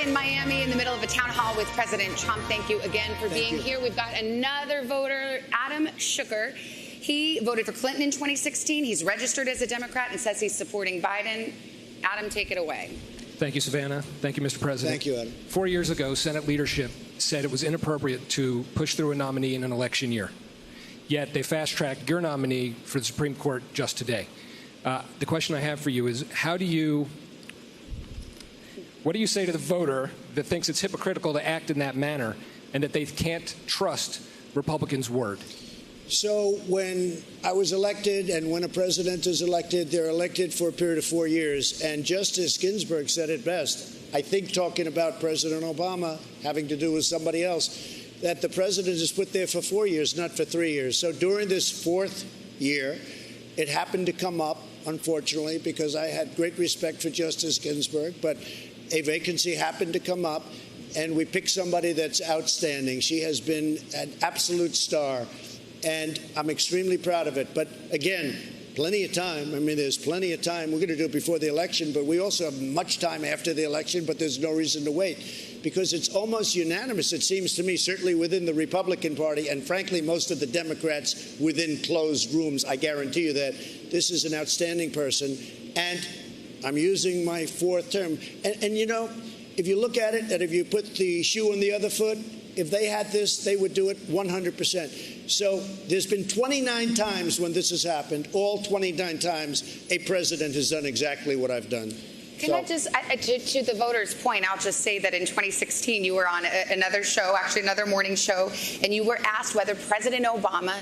in Miami in the middle of a town hall with President Trump. Thank you again for being here. We've got another voter, Adam Schuker. He voted for Clinton in 2016. He's registered as a Democrat and says he's supporting Biden. Adam, take it away. Thank you, Savannah. Thank you, Mr. President. Thank you, Adam. 4 years ago, Senate leadership said it was inappropriate to push through a nominee in an election year. Yet they fast-tracked your nominee for the Supreme Court just today. The question I have for you is, what do you say to the voter that thinks it's hypocritical to act in that manner and that they can't trust Republicans' word? So when I was elected and when a president is elected, they're elected for a period of 4 years. And Justice Ginsburg said it best, I think, talking about President Obama having to do with somebody else, that the president is put there for 4 years, not for 3 years. So during this fourth year, it happened to come up, unfortunately, because I had great respect for Justice Ginsburg, but a vacancy happened to come up, and we picked somebody that's outstanding. She has been an absolute star, and I'm extremely proud of it. But again, plenty of time. I mean, there's plenty of time. We're going to do it before the election, but we also have much time after the election, but there's no reason to wait, because it's almost unanimous, it seems to me, certainly within the Republican Party, and frankly, most of the Democrats within closed rooms. I guarantee you that this is an outstanding person, and I'm using my fourth term. And you know, if you look at it, and if you put the shoe on the other foot, if they had this, they would do it 100%. So there's been 29 times when this has happened. All 29 times, a president has done exactly what I've done. Can I just, to the voters' point, I'll just say that in 2016, you were on another show, actually another morning show, and you were asked whether President Obama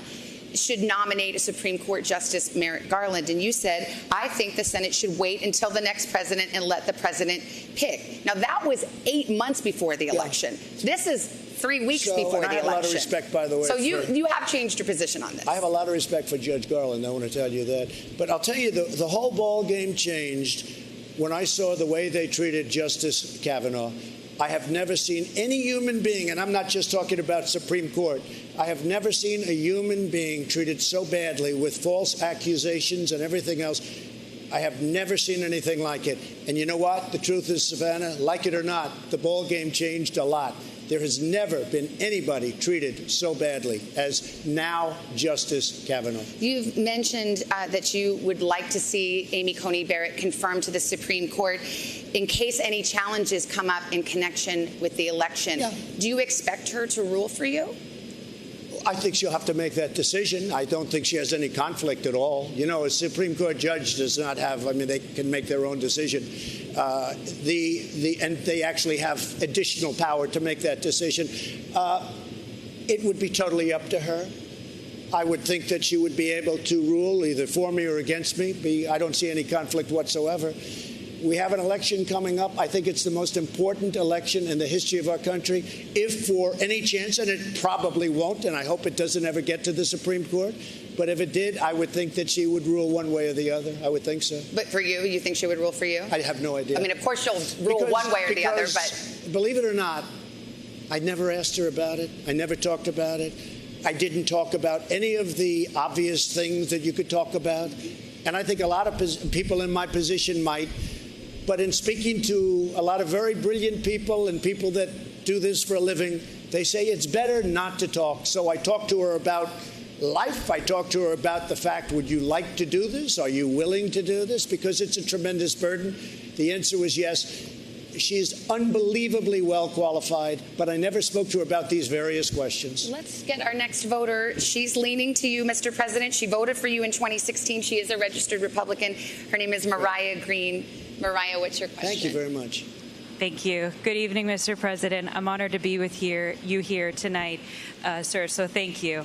should nominate a Supreme Court Justice Merrick Garland. And you said, I think the Senate should wait until the next president and let the president pick. Now, that was 8 months before the election. This is 3 weeks before the election. I have a lot of respect, by the way. So you have changed your position on this. I have a lot of respect for Judge Garland, I want to tell you that. But I'll tell you, the whole ball game changed when I saw the way they treated Justice Kavanaugh. I have never seen any human being, and I'm not just talking about Supreme Court, I have never seen a human being treated so badly with false accusations and everything else. I have never seen anything like it. And you know what? The truth is, Savannah, like it or not, the ball game changed a lot. There has never been anybody treated so badly as now Justice Kavanaugh. You've mentioned that you would like to see Amy Coney Barrett confirmed to the Supreme Court in case any challenges come up in connection with the election. Yeah. Do you expect her to rule for you? I think she'll have to make that decision. I don't think she has any conflict at all. You know, a Supreme Court judge does not have, I mean, they can make their own decision. And they actually have additional power to make that decision. It would be totally up to her. I would think that she would be able to rule either for me or against me. I don't see any conflict whatsoever. We have an election coming up. I think it's the most important election in the history of our country. If for any chance, and it probably won't, and I hope it doesn't ever get to the Supreme Court, but if it did, I would think that she would rule one way or the other. I would think so. But for you, you think she would rule for you? I have no idea. I mean, of course she'll rule one way or the other, but... Believe it or not, I never asked her about it. I never talked about it. I didn't talk about any of the obvious things that you could talk about. And I think a lot of people in my position might. But in speaking to a lot of very brilliant people and people that do this for a living, they say it's better not to talk. So I talked to her about life. I talked to her about the fact, would you like to do this? Are you willing to do this? Because it's a tremendous burden. The answer was yes. She's unbelievably well qualified, but I never spoke to her about these various questions. Let's get our next voter. She's leaning to you, Mr. President. She voted for you in 2016. She is a registered Republican. Her name is Mariah Green. Mariah, what's your question? Thank you very much. Thank you. Good evening, Mr. President. I'm honored to be with you here tonight, sir, so thank you.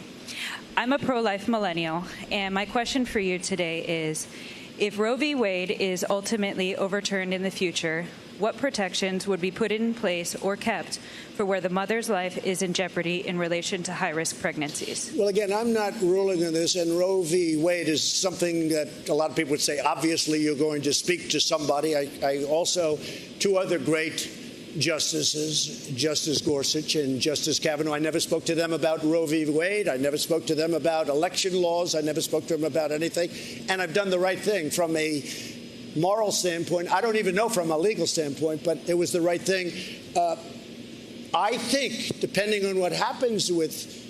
I'm a pro-life millennial, and my question for you today is, if Roe v. Wade is ultimately overturned in the future, what protections would be put in place or kept for where the mother's life is in jeopardy in relation to high-risk pregnancies? Well, again, I'm not ruling on this, and Roe v. Wade is something that a lot of people would say, obviously, you're going to speak to somebody. I also, two other great justices, Justice Gorsuch and Justice Kavanaugh, I never spoke to them about Roe v. Wade. I never spoke to them about election laws. I never spoke to them about anything. And I've done the right thing from a moral standpoint. I don't even know from a legal standpoint, but it was the right thing. I think, depending on what happens with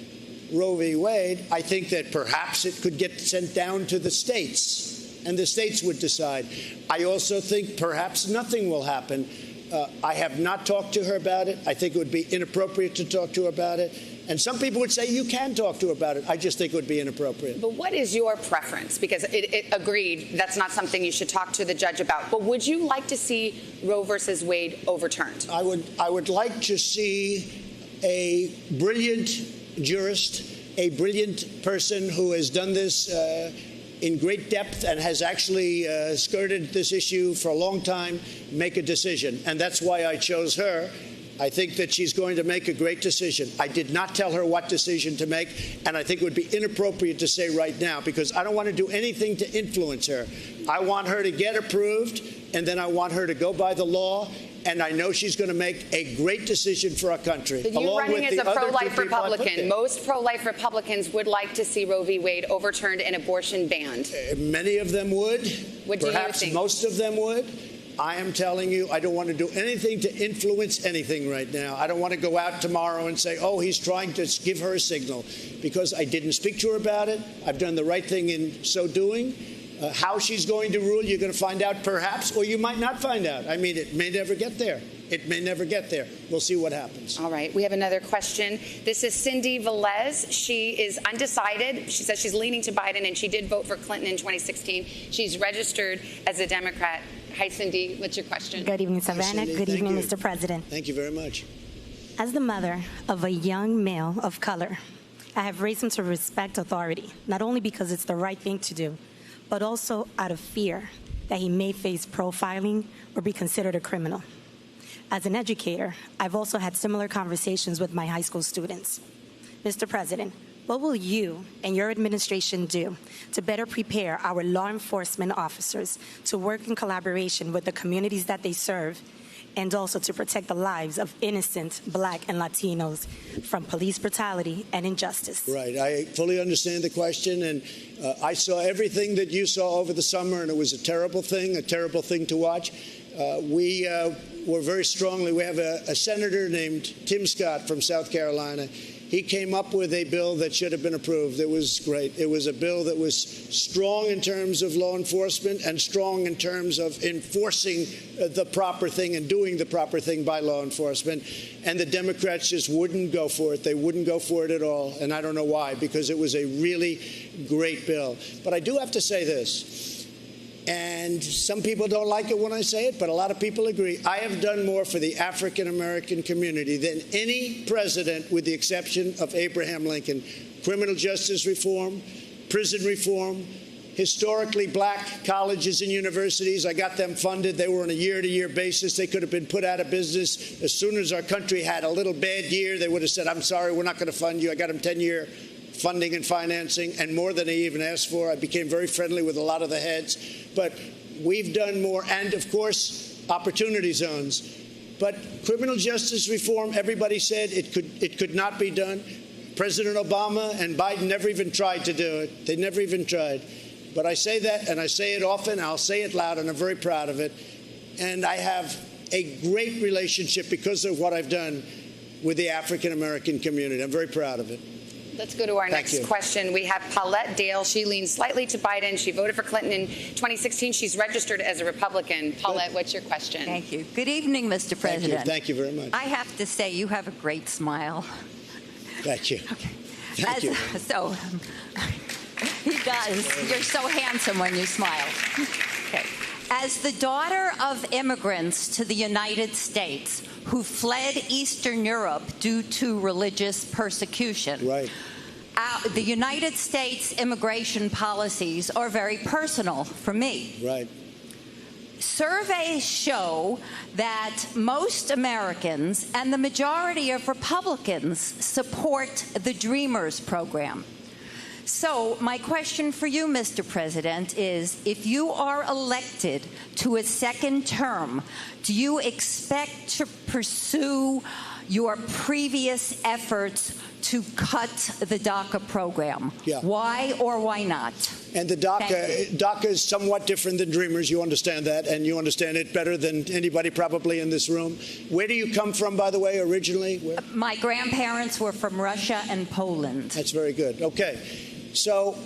Roe v. Wade, I think that perhaps it could get sent down to the states, and the states would decide. I also think perhaps nothing will happen. I have not talked to her about it. I think it would be inappropriate to talk to her about it. And some people would say you can talk to her about it. I just think it would be inappropriate. But what is your preference? Because it agreed that's not something you should talk to the judge about. But would you like to see Roe versus Wade overturned? I would like to see a brilliant jurist, a brilliant person who has done this in great depth and has actually skirted this issue for a long time, make a decision. And that's why I chose her. I think that she's going to make a great decision. I did not tell her what decision to make, and I think it would be inappropriate to say right now, because I don't want to do anything to influence her. I want her to get approved, and then I want her to go by the law, and I know she's going to make a great decision for our country. But you running as a pro-life Republican, most pro-life Republicans would like to see Roe v. Wade overturned and abortion banned. Many of them would. What do you Perhaps think? Most of them would. I am telling you, I don't want to do anything to influence anything right now. I don't want to go out tomorrow and say, oh, he's trying to give her a signal, because I didn't speak to her about it. I've done the right thing in so doing. How she's going to rule, you're going to find out perhaps, or you might not find out. I mean, it may never get there. It may never get there. We'll see what happens. All right. We have another question. This is Cindy Velez. She is undecided. She says she's leaning to Biden, and she did vote for Clinton in 2016. She's registered as a Democrat. Hi, Cindy. What's your question? Good evening, Savannah. Cindy. Good evening, Thank you. Mr. President. Thank you very much. As the mother of a young male of color, I have raised him to respect authority, not only because it's the right thing to do, but also out of fear that he may face profiling or be considered a criminal. As an educator, I've also had similar conversations with my high school students. Mr. President, what will you and your administration do to better prepare our law enforcement officers to work in collaboration with the communities that they serve, and also to protect the lives of innocent Black and Latinos from police brutality and injustice? Right. I fully understand the question, and I saw everything that you saw over the summer, and it was a terrible thing to watch. We were very strongly, we have a senator named Tim Scott from South Carolina. He came up with a bill that should have been approved. It was great. It was a bill that was strong in terms of law enforcement and strong in terms of enforcing the proper thing and doing the proper thing by law enforcement. And the Democrats just wouldn't go for it. They wouldn't go for it at all. And I don't know why, because it was a really great bill. But I do have to say this. And some people don't like it when I say it, but a lot of people agree. I have done more for the African-American community than any president, with the exception of Abraham Lincoln. Criminal justice reform, prison reform, historically Black colleges and universities. I got them funded. They were on a year-to-year basis. They could have been put out of business. As soon as our country had a little bad year, they would have said, I'm sorry, we're not going to fund you. I got them 10-year funding and financing, and more than I even asked for. I became very friendly with a lot of the heads. But we've done more, and of course, opportunity zones. But criminal justice reform, everybody said it could not be done. President Obama and Biden never even tried to do it. They never even tried. But I say that, and I say it often. I'll say it loud, and I'm very proud of it. And I have a great relationship because of what I've done with the African-American community. I'm very proud of it. Let's go to our next question. We have Paulette Dale. She leans slightly to Biden. She voted for Clinton in 2016. She's registered as a Republican. Paulette, what's your question? Thank you. Good evening, Mr. President. Thank you very much. I have to say, you have a great smile. Thank you. Okay. Thank you. So, he does. You're so handsome when you smile. Okay. As the daughter of immigrants to the United States who fled Eastern Europe due to religious persecution, right. The United States immigration policies are very personal for me. Right. Surveys show that most Americans and the majority of Republicans support the Dreamers program. So my question for you, Mr. President, is if you are elected to a second term, do you expect to pursue your previous efforts to cut the DACA program. Yeah. Why or why not? And the DACA is somewhat different than Dreamers. You understand that, and you understand it better than anybody probably in this room. Where do you come from, by the way, originally? Where? My grandparents were from Russia and Poland. That's very good. Okay. So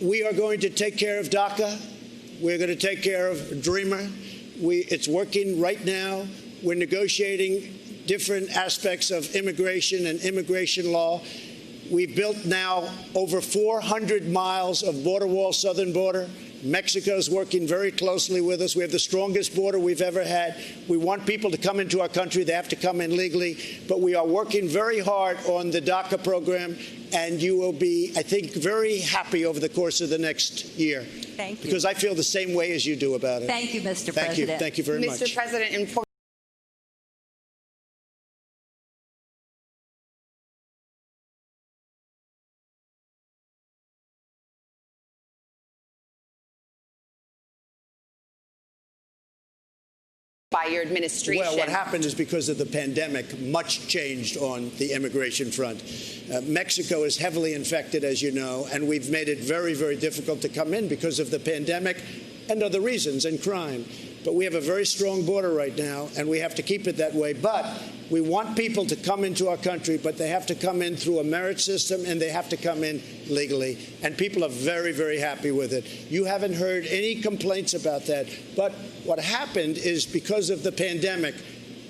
we are going to take care of DACA. We're going to take care of Dreamer. It's working right now. We're negotiating different aspects of immigration and immigration law. We've built now over 400 miles of border wall, southern border. Mexico's working very closely with us. We have the strongest border we've ever had. We want people to come into our country. They have to come in legally. But we are working very hard on the DACA program, and you will be, I think, very happy over the course of the next year. Thank you. Because I feel the same way as you do about it. Thank you, Mr. Thank President. you. Thank you very much. Mr. President, by your administration. Well, what happened is because of the pandemic, much changed on the immigration front. Mexico is heavily infected, as you know, and we've made it very, very difficult to come in because of the pandemic and other reasons, and crime. But we have a very strong border right now, and we have to keep it that way. But we want people to come into our country, but they have to come in through a merit system, and they have to come in legally. And people are very, very happy with it. You haven't heard any complaints about that. But what happened is because of the pandemic,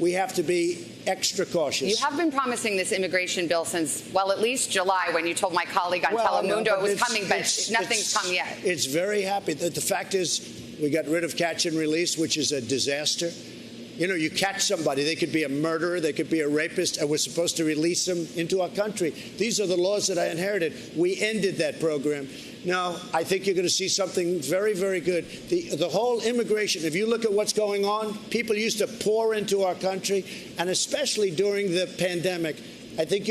we have to be extra cautious. You have been promising this immigration bill since, well, at least July, when you told my colleague on Telemundo it was coming, but nothing's come yet. It's very happy. The fact is, we got rid of catch and release, which is a disaster. You know, you catch somebody, they could be a murderer, they could be a rapist, and we're supposed to release them into our country. These are the laws that I inherited. We ended that program. Now, I think you're going to see something very, very good. The whole immigration, if you look at what's going on, people used to pour into our country, and especially during the pandemic. I think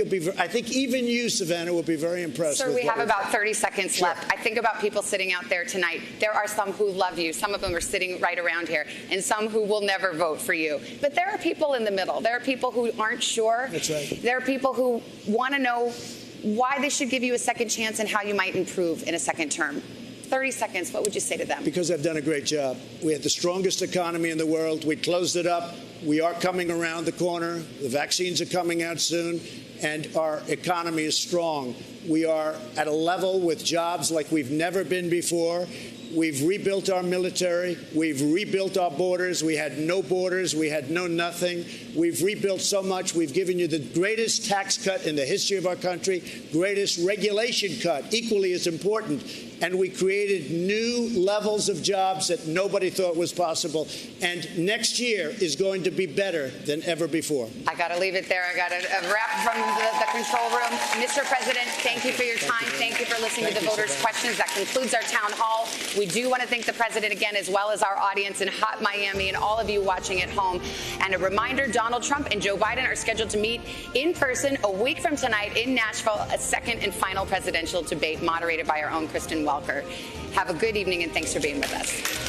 even you, Savannah, will be very impressed. Sir, we have about 30 seconds left. I think about people sitting out there tonight. There are some who love you. Some of them are sitting right around here, and some who will never vote for you. But there are people in the middle. There are people who aren't sure. That's right. There are people who want to know why they should give you a second chance and how you might improve in a second term. 30 seconds, what would you say to them? Because I've done a great job. We had the strongest economy in the world. We closed it up. We are coming around the corner. The vaccines are coming out soon, and our economy is strong. We are at a level with jobs like we've never been before. We've rebuilt our military. We've rebuilt our borders. We had no borders. We had no nothing. We've rebuilt so much. We've given you the greatest tax cut in the history of our country, greatest regulation cut, equally as important. And we created new levels of jobs that nobody thought was possible. And next year is going to be better than ever before. I got to leave it there. I got a wrap from the control room. Mr. President, thank you for your time. Thank you for listening to the voters' questions. That concludes our town hall. We do want to thank the president again, as well as our audience in hot Miami and all of you watching at home. And a reminder, Donald Trump and Joe Biden are scheduled to meet in person a week from tonight in Nashville, a second and final presidential debate moderated by our own Kristen Welker. Have a good evening, and thanks for being with us.